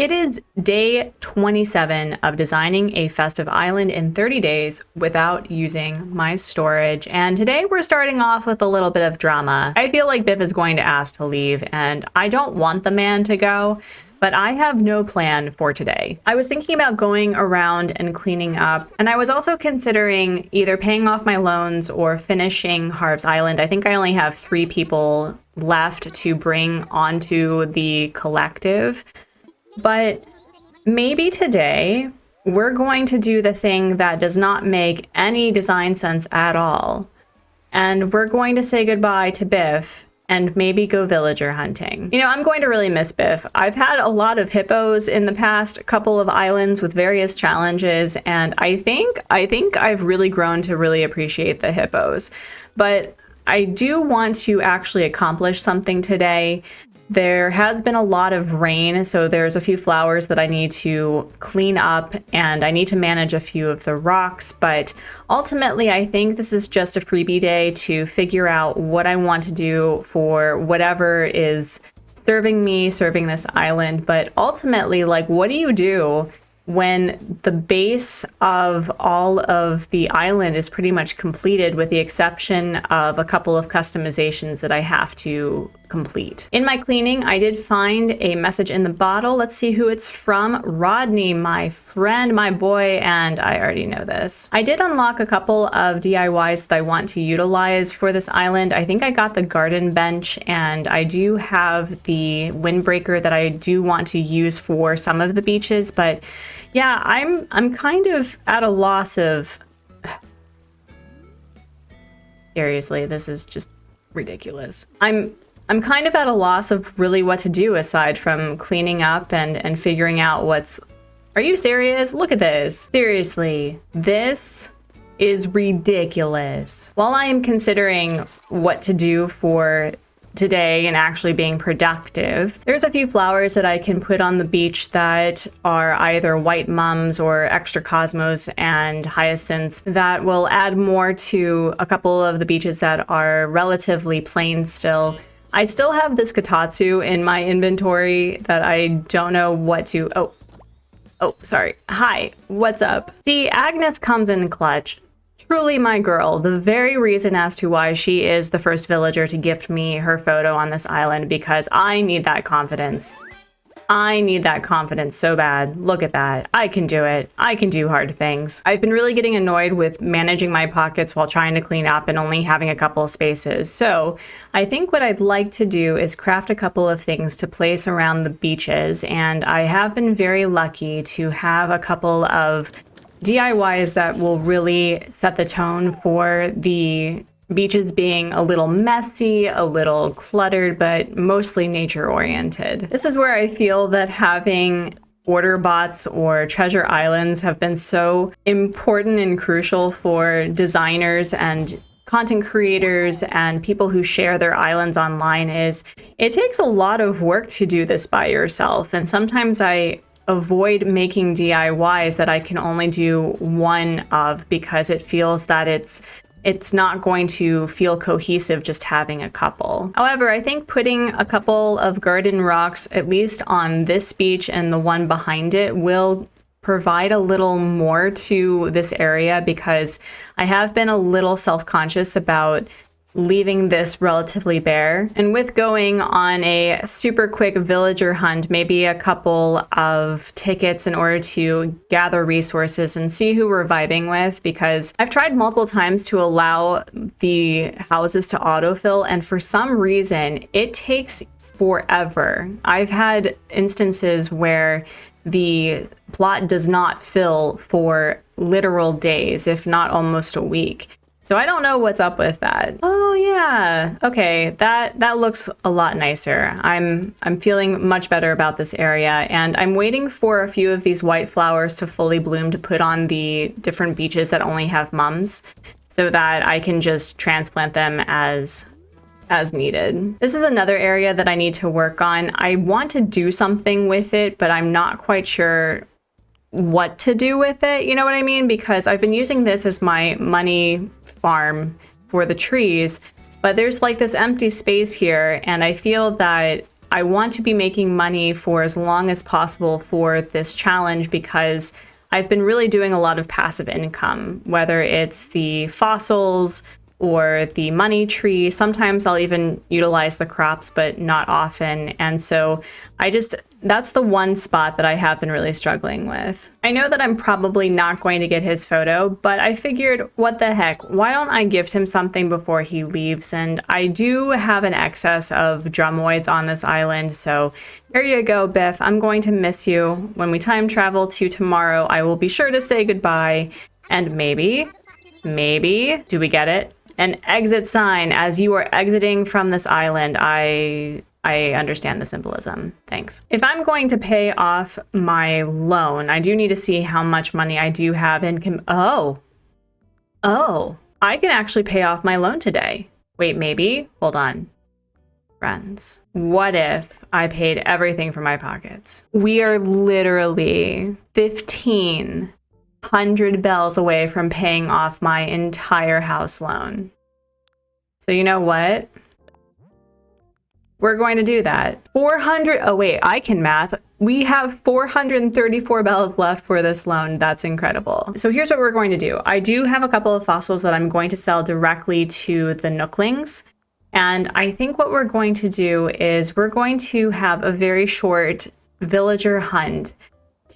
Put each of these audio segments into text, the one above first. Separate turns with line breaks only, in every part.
It is day 27 of designing a festive island in 30 days without using my storage. And today we're starting off with a little bit of drama. I feel like Biff is going to ask to leave, and I don't want the man to go, but I have no plan for today. I was thinking about going around and cleaning up, and I was also considering either paying off my loans or finishing Harv's Island. I think I only have 3 people left to bring onto the collective. But maybe today we're going to do the thing that does not make any design sense at all. And we're going to say goodbye to Biff and maybe go villager hunting. You know, I'm going to really miss Biff. I've had a lot of hippos in the past couple of islands with various challenges, and I think I've really grown to really appreciate the hippos. But I do want to actually accomplish something today. There has been a lot of rain, so there's a few flowers that I need to clean up, and I need to manage a few of the rocks, but ultimately I think this is just a freebie day to figure out what I want to do for whatever is serving this island. But ultimately, like, what do you do when the base of all of the island is pretty much completed, with the exception of a couple of customizations that I have to complete? In my cleaning, I did find a message in the bottle. Let's see who it's from. Rodney, my friend, my boy, and I already know this. I did unlock a couple of DIYs that I want to utilize for this island. I think I got the garden bench, and I do have the windbreaker that I do want to use for some of the beaches, but yeah, I'm kind of at a loss of... Seriously, this is just ridiculous. I'm kind of at a loss of really what to do aside from cleaning up and figuring out what's... Are you serious? Look at this. Seriously, this is ridiculous. While I am considering what to do for today and actually being productive, there's a few flowers that I can put on the beach that are either white mums or extra cosmos and hyacinths that will add more to a couple of the beaches that are relatively plain still. I still have this Katatsu in my inventory that I don't know what to... Oh, sorry. Hi, what's up? See, Agnes comes in clutch. Truly my girl, the very reason as to why she is the first villager to gift me her photo on this island, because I need that confidence. I need that confidence so bad. Look at that. I can do it. I can do hard things. I've been really getting annoyed with managing my pockets while trying to clean up and only having a couple of spaces. So I think what I'd like to do is craft a couple of things to place around the beaches, and I have been very lucky to have a couple of DIYs that will really set the tone for the beaches being a little messy, a little cluttered, but mostly nature oriented. This is where I feel that having order bots or treasure islands have been so important and crucial for designers and content creators and people who share their islands online. Is it takes a lot of work to do this by yourself, and sometimes I avoid making DIYs that I can only do one of because it feels that it's not going to feel cohesive just having a couple. However, I think putting a couple of garden rocks, at least on this beach and the one behind it, will provide a little more to this area, because I have been a little self-conscious about leaving this relatively bare. And with going on a super quick villager hunt, maybe a couple of tickets in order to gather resources and see who we're vibing with, because I've tried multiple times to allow the houses to autofill, and for some reason it takes forever. I've had instances where the plot does not fill for literal days, if not almost a week. So I don't know what's up with that. Oh yeah, okay, that looks a lot nicer. I'm feeling much better about this area, and I'm waiting for a few of these white flowers to fully bloom to put on the different beaches that only have mums, so that I can just transplant them as needed. This is another area that I need to work on. I want to do something with it, but I'm not quite sure what to do with it, you know what I mean? Because I've been using this as my money farm for the trees, but there's like this empty space here, and I feel that I want to be making money for as long as possible for this challenge because I've been really doing a lot of passive income, whether it's the fossils or the money tree. Sometimes I'll even utilize the crops, but not often. And so that's the one spot that I have been really struggling with. I know that I'm probably not going to get his photo, but I figured, what the heck, why don't I gift him something before he leaves? And I do have an excess of drumoids on this island, so here you go, Biff. I'm going to miss you. When we time travel to tomorrow, I will be sure to say goodbye, and maybe, do we get it? An exit sign as you are exiting from this island. I understand the symbolism. Thanks. If I'm going to pay off my loan, I do need to see how much money I do have in Oh, I can actually pay off my loan today. Wait, maybe? Hold on. Friends, what if I paid everything from my pockets? We are literally 1,500 bells away from paying off my entire house loan. So you know what? We're going to do that. 400, oh wait, I can math. We have 434 bells left for this loan. That's incredible. So here's what we're going to do. I do have a couple of fossils that I'm going to sell directly to the Nooklings. And I think what we're going to do is we're going to have a very short villager hunt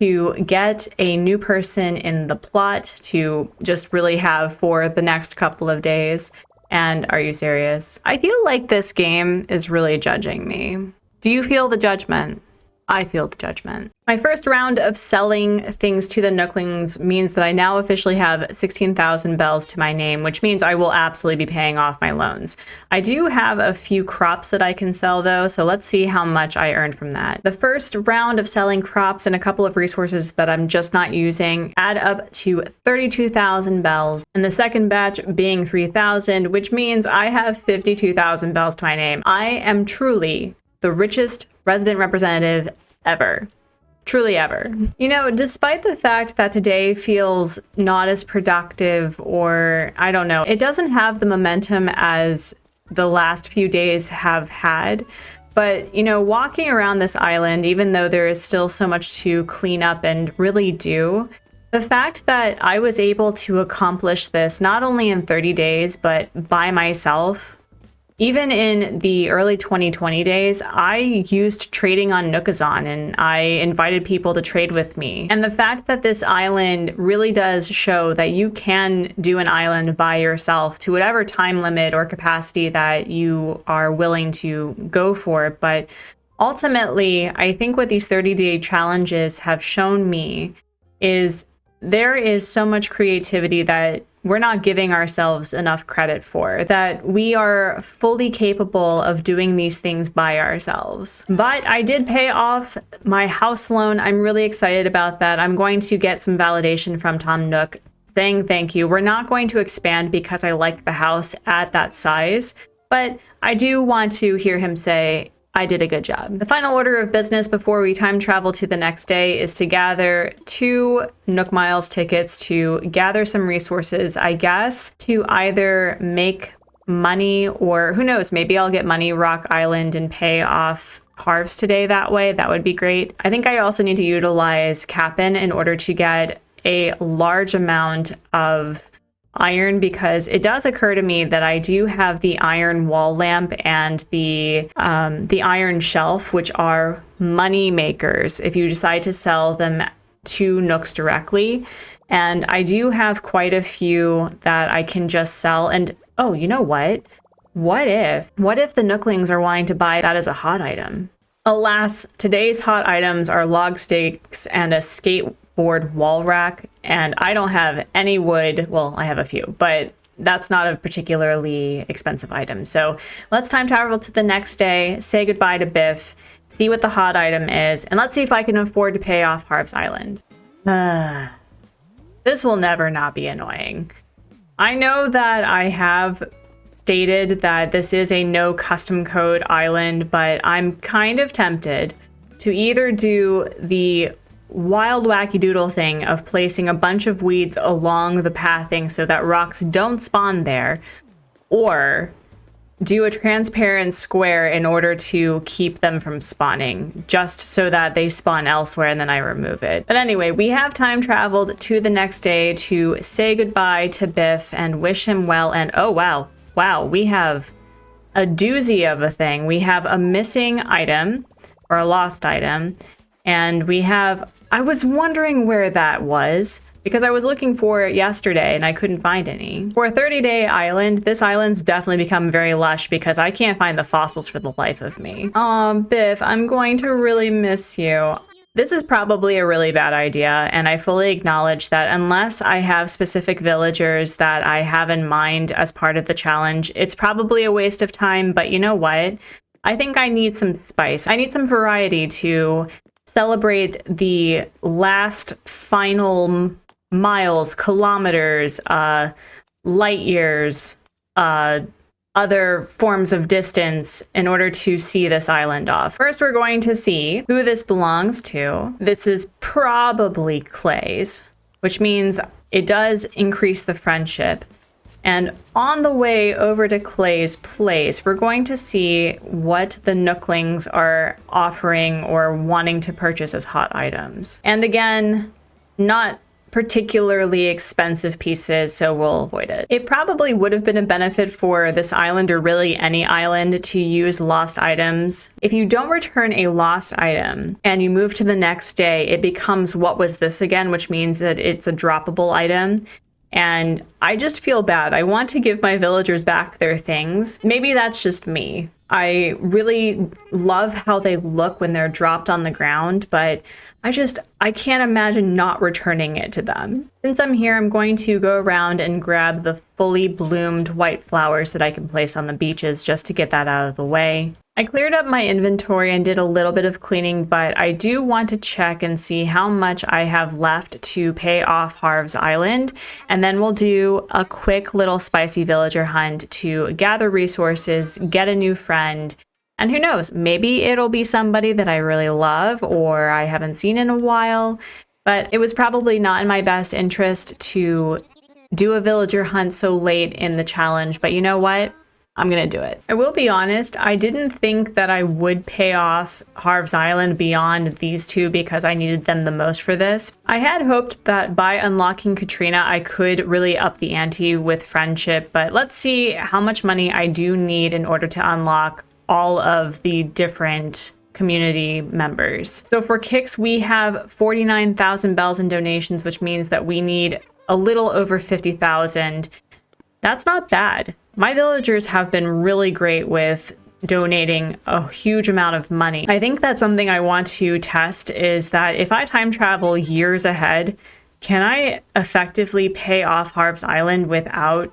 to get a new person in the plot to just really have for the next couple of days. And are you serious? I feel like this game is really judging me. Do you feel the judgment? I feel the judgment. My first round of selling things to the Nooklings means that I now officially have 16,000 bells to my name, which means I will absolutely be paying off my loans. I do have a few crops that I can sell though, so let's see how much I earned from that. The first round of selling crops and a couple of resources that I'm just not using add up to 32,000 bells, and the second batch being 3,000, which means I have 52,000 bells to my name. I am truly the richest resident representative ever. Truly ever. You know, despite the fact that today feels not as productive, or I don't know, it doesn't have the momentum as the last few days have had. But, you know, walking around this island, even though there is still so much to clean up and really do, the fact that I was able to accomplish this not only in 30 days, but by myself. Even in the early 2020 days, I used trading on Nookazon and I invited people to trade with me. And the fact that this island really does show that you can do an island by yourself to whatever time limit or capacity that you are willing to go for. But ultimately, I think what these 30-day challenges have shown me is there is so much creativity that we're not giving ourselves enough credit for, that we are fully capable of doing these things by ourselves. But I did pay off my house loan. I'm really excited about that. I'm going to get some validation from Tom Nook saying thank you. We're not going to expand because I like the house at that size, but I do want to hear him say, I did a good job. The final order of business before we time travel to the next day is to gather 2 Nook Miles tickets to gather some resources, I guess, to either make money or who knows, maybe I'll get Money Rock Island and pay off Harvest today that way. That would be great. I think I also need to utilize Cap'n in order to get a large amount of iron, because it does occur to me that I do have the iron wall lamp and the iron shelf, which are money makers if you decide to sell them to Nooks directly. And I do have quite a few that I can just sell. And oh, you know what? What if the Nooklings are wanting to buy that as a hot item? Alas, today's hot items are log stakes and a skateboard wall rack, and I don't have any wood. Well, I have a few, but that's not a particularly expensive item. So let's time travel to the next day, say goodbye to Biff, see what the hot item is, and let's see if I can afford to pay off Harv's Island. This will never not be annoying. I know that I have stated that this is a no custom code island, but I'm kind of tempted to either do the wild wacky doodle thing of placing a bunch of weeds along the pathing so that rocks don't spawn there, or do a transparent square in order to keep them from spawning, just so that they spawn elsewhere and then I remove it. But anyway, we have time traveled to the next day to say goodbye to Biff and wish him well. And oh wow, we have a doozy of a thing. We have a missing item, or a lost item, and we have, I was wondering where that was, because I was looking for it yesterday and I couldn't find any. For a 30-day island, this island's definitely become very lush because I can't find the fossils for the life of me. Aw, Biff, I'm going to really miss you. This is probably a really bad idea, and I fully acknowledge that unless I have specific villagers that I have in mind as part of the challenge, it's probably a waste of time, but you know what? I think I need some spice. I need some variety to celebrate the last final miles, kilometers, light years, other forms of distance in order to see this island off. First, we're going to see who this belongs to. This is probably Clay's, which means it does increase the friendship. And on the way over to Clay's place, we're going to see what the Nooklings are offering or wanting to purchase as hot items. And again, not particularly expensive pieces, so we'll avoid it. It probably would have been a benefit for this island, or really any island, to use lost items. If you don't return a lost item and you move to the next day, it becomes what was this again, which means that it's a droppable item. And I just feel bad. I want to give my villagers back their things. Maybe that's just me. I really love how they look when they're dropped on the ground, but I can't imagine not returning it to them. Since I'm here, I'm going to go around and grab the fully bloomed white flowers that I can place on the beaches just to get that out of the way. I cleared up my inventory and did a little bit of cleaning, but I do want to check and see how much I have left to pay off Harv's Island, and then we'll do a quick little spicy villager hunt to gather resources, get a new friend, and who knows, maybe it'll be somebody that I really love or I haven't seen in a while, but it was probably not in my best interest to do a villager hunt so late in the challenge, but you know what? I'm gonna do it. I will be honest, I didn't think that I would pay off Harv's Island beyond these two because I needed them the most for this. I had hoped that by unlocking Katrina, I could really up the ante with friendship, but let's see how much money I do need in order to unlock all of the different community members. So for kicks, we have 49,000 bells in donations, which means that we need a little over 50,000. That's not bad. My villagers have been really great with donating a huge amount of money. I think that's something I want to test, is that if I time travel years ahead, can I effectively pay off Harv's Island without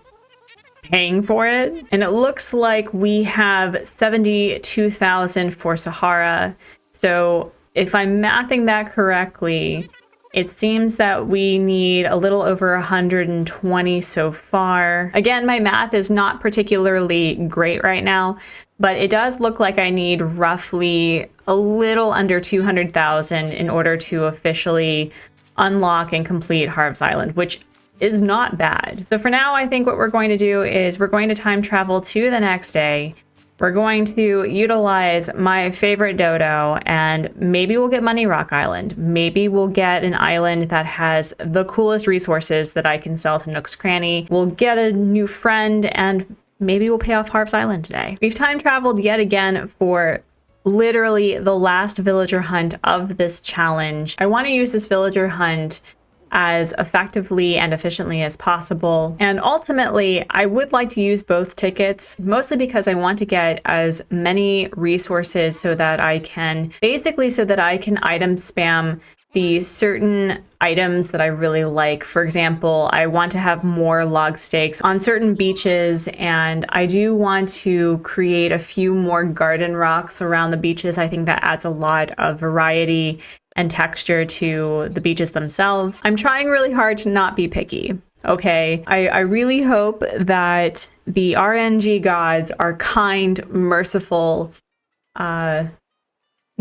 paying for it? And it looks like we have 72,000 for Sahara. So if I'm mathing that correctly, it seems that we need a little over 120 so far. Again, my math is not particularly great right now, but it does look like I need roughly a little under 200,000 in order to officially unlock and complete Harv's Island, which is not bad. So for now, I think what we're going to do is we're going to time travel to the next day. We're going to utilize my favorite dodo, and maybe we'll get Money Rock Island. Maybe we'll get an island that has the coolest resources that I can sell to Nook's Cranny. We'll get a new friend, and maybe we'll pay off Harv's Island today. We've time traveled yet again for literally the last villager hunt of this challenge. I want to use this villager hunt as effectively and efficiently as possible. And ultimately, I would like to use both tickets, mostly because I want to get as many resources so that I can item spam the certain items that I really like. For example, I want to have more log stakes on certain beaches, and I do want to create a few more garden rocks around the beaches. I think that adds a lot of variety and texture to the beaches themselves. I'm trying really hard to not be picky, okay? I really hope that the RNG gods are kind, merciful,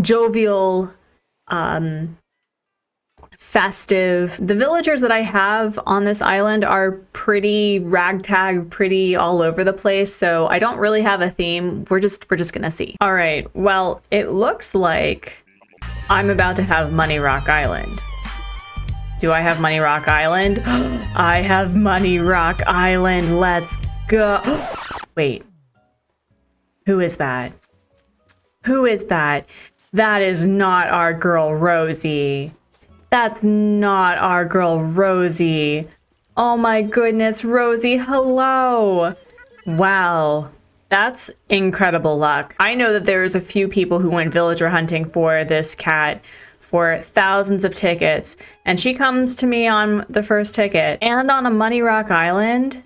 jovial, festive. The villagers that I have on this island are pretty ragtag, pretty all over the place, so I don't really have a theme. We're just gonna see. All right, well, it looks like I'm about to have Money Rock Island. Do I have Money Rock Island? I have Money Rock Island. Let's go. Wait. Who is that? Who is that? That is not our girl Rosie. That's not our girl Rosie. Oh my goodness, Rosie, hello. Wow. That's incredible luck. I know that there's a few people who went villager hunting for this cat for thousands of tickets, and she comes to me on the first ticket and on a Money Rock Island.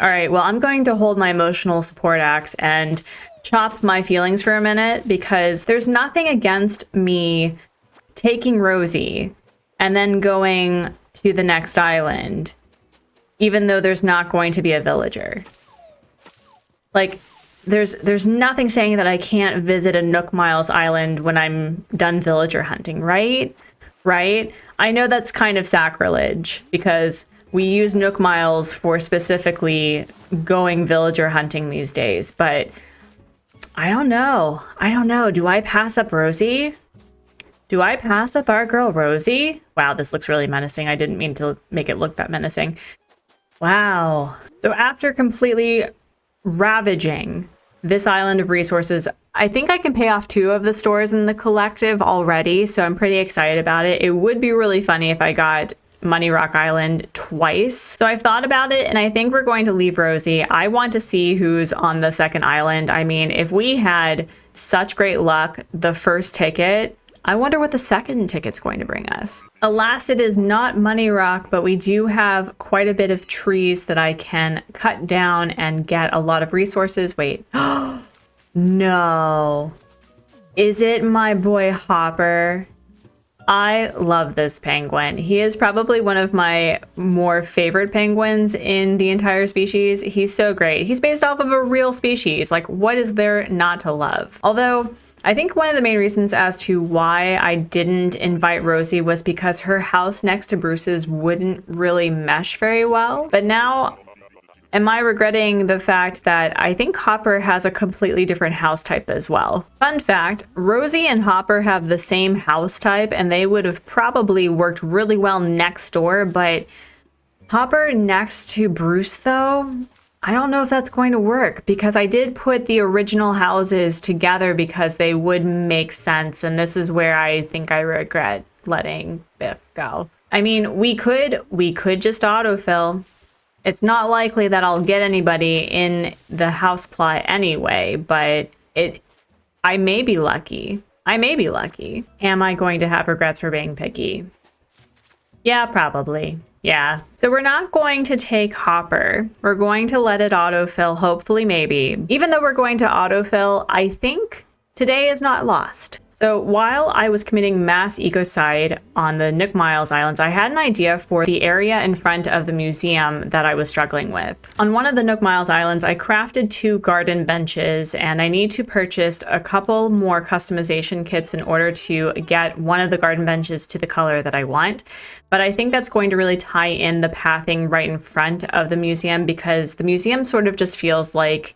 All right, well, I'm going to hold my emotional support axe and chop my feelings for a minute, because there's nothing against me taking Rosie and then going to the next island, even though there's not going to be a villager. Like, there's nothing saying that I can't visit a Nook Miles Island when I'm done villager hunting, right? Right? I know that's kind of sacrilege, because we use Nook Miles for specifically going villager hunting these days, but I don't know. I don't know. Do I pass up Rosie? Do I pass up our girl Rosie? Wow, this looks really menacing. I didn't mean to make it look that menacing. Wow. So after completely ravaging this island of resources, I think I can pay off 2 of the stores in the collective already, so I'm pretty excited about it. It would be really funny if I got Money Rock Island twice. So I've thought about it, and I think we're going to leave Rosie. I want to see who's on the second island. I mean, if we had such great luck the first ticket, I wonder what the second ticket's going to bring us. Alas, it is not Money Rock, but we do have quite a bit of trees that I can cut down and get a lot of resources. Wait. No. Is it my boy Hopper? I love this penguin. He is probably one of my more favorite penguins in the entire species. He's so great. He's based off of a real species. Like, what is there not to love? Although, I think one of the main reasons as to why I didn't invite Rosie was because her house next to Bruce's wouldn't really mesh very well. But now, am I regretting the fact that I think Hopper has a completely different house type as well? Fun fact, Rosie and Hopper have the same house type, and they would have probably worked really well next door, but Hopper next to Bruce, though, I don't know if that's going to work, because I did put the original houses together because they would make sense, and this is where I think I regret letting Biff go. I mean, we could just autofill. It's not likely that I'll get anybody in the house plot anyway, but I may be lucky. I may be lucky. Am I going to have regrets for being picky? Yeah, probably. Yeah. So we're not going to take Hopper. We're going to let it autofill, hopefully, maybe. Even though we're going to autofill, I think today is not lost. So while I was committing mass ecocide on the Nook Miles Islands, I had an idea for the area in front of the museum that I was struggling with. On one of the Nook Miles Islands, I crafted 2 garden benches, and I need to purchase a couple more customization kits in order to get one of the garden benches to the color that I want. But I think that's going to really tie in the pathing right in front of the museum, because the museum sort of just feels like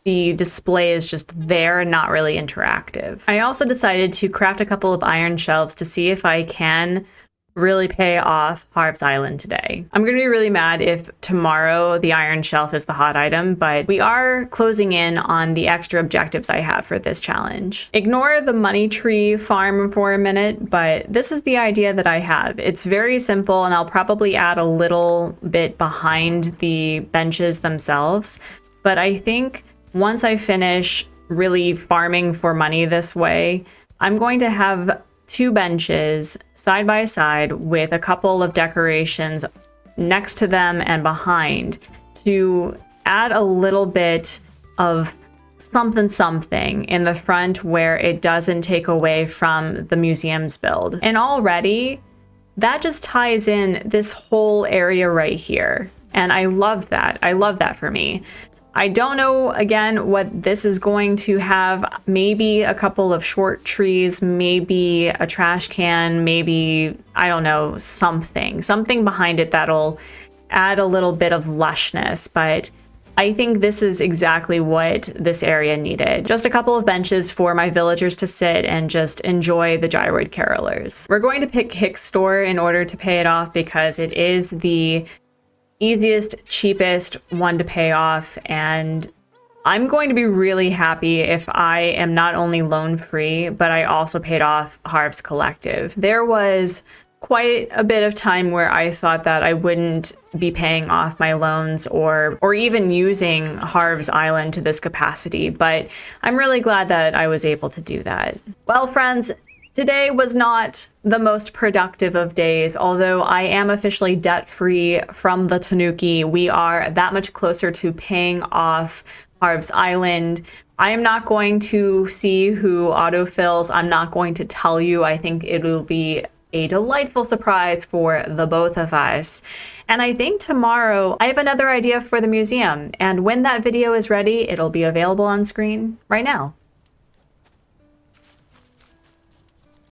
the display is just there and not really interactive. I also decided to craft a couple of iron shelves to see if I can really pay off Harv's Island today. I'm going to be really mad if tomorrow the iron shelf is the hot item, but we are closing in on the extra objectives I have for this challenge. Ignore the money tree farm for a minute, but this is the idea that I have. It's very simple, and I'll probably add a little bit behind the benches themselves, but I think once I finish really farming for money this way, I'm going to have 2 benches side by side with a couple of decorations next to them and behind to add a little bit of something in the front where it doesn't take away from the museum's build. And already that just ties in this whole area right here. And I love that. I love that for me. I don't know, again, what this is going to have. Maybe a couple of short trees, maybe a trash can, maybe, I don't know, something behind it that'll add a little bit of lushness. But I think this is exactly what this area needed. Just a couple of benches for my villagers to sit and just enjoy the gyroid carolers. We're going to pick Hicks Store in order to pay it off because it is the easiest, cheapest one to pay off, and I'm going to be really happy if I am not only loan free, but I also paid off Harv's Collective. There was quite a bit of time where I thought that I wouldn't be paying off my loans or even using Harv's Island to this capacity, but I'm really glad that I was able to do that. Well, friends, today was not the most productive of days, although I am officially debt-free from the Tanuki. We are that much closer to paying off Harv's Island. I am not going to see who autofills. I'm not going to tell you. I think it'll be a delightful surprise for the both of us. And I think tomorrow I have another idea for the museum. And when that video is ready, it'll be available on screen right now.